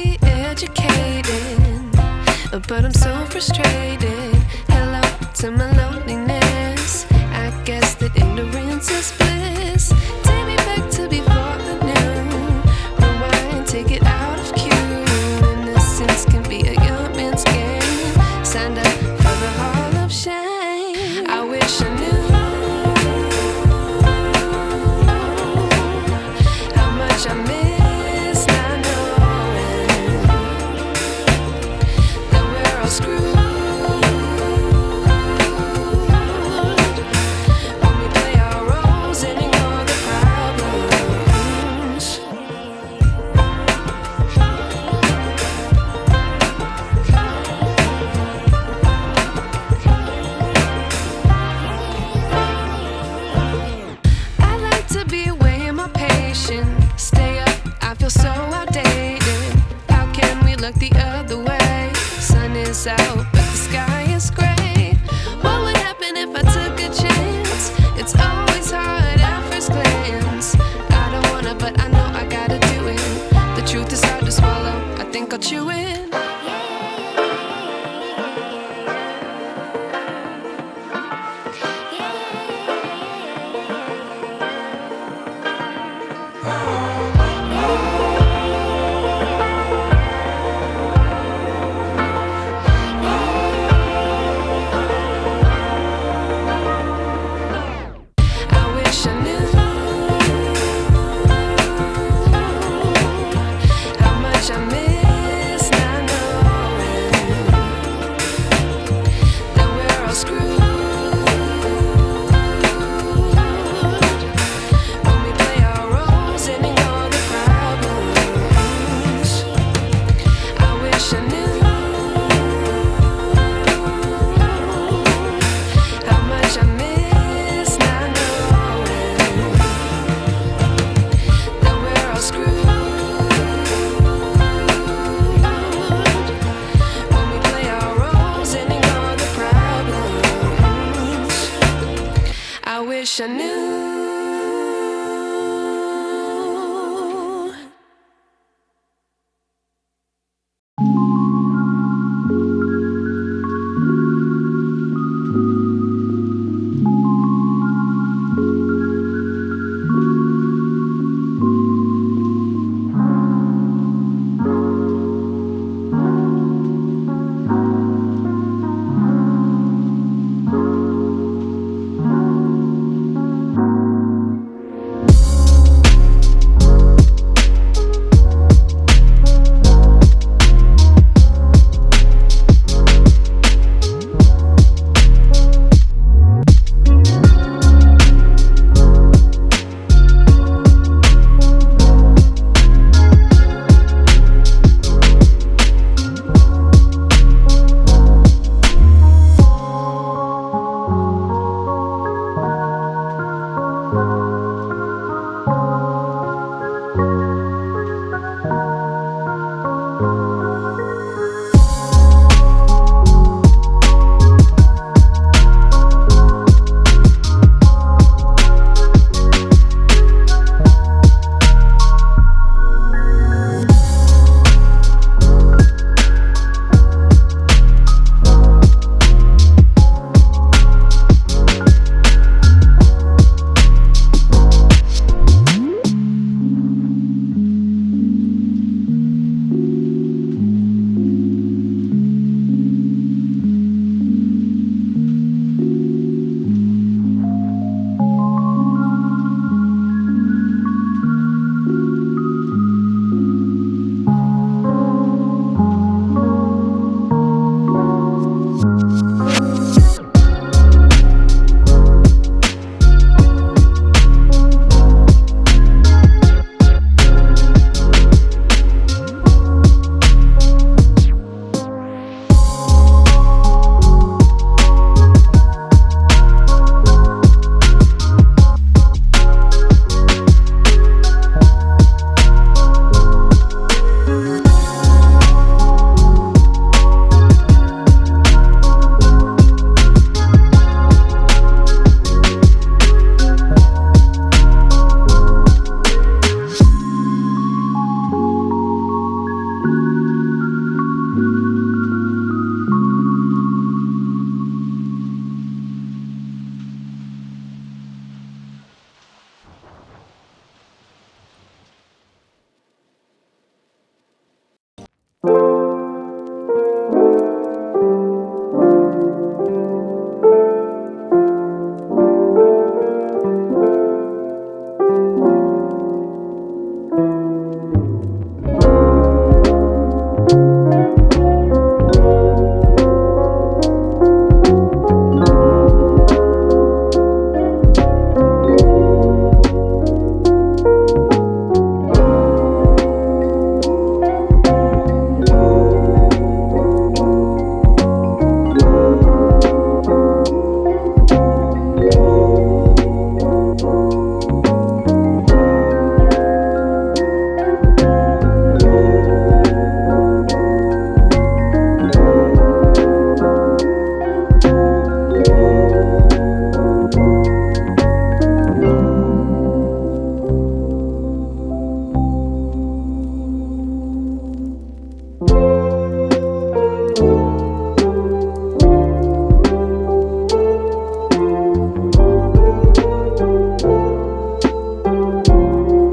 be educated, but I'm so frustrated. Hello to my loneliness. I guess that ignorance is bliss. Take me back to before I knew. Rewind, take it out of cue. Innocence can be a young man's game. Signed up for the hall of shame. I wish I knew how much I miss not knowing that we're all screwed. Stay up, I feel so outdated. How can we look the other way? Sun is out, but the sky is gray. What would happen if I took a chance? It's always hard at first glance. I don't wanna, but I know I gotta do it. The truth is hard to swallow, I think I'll chew it.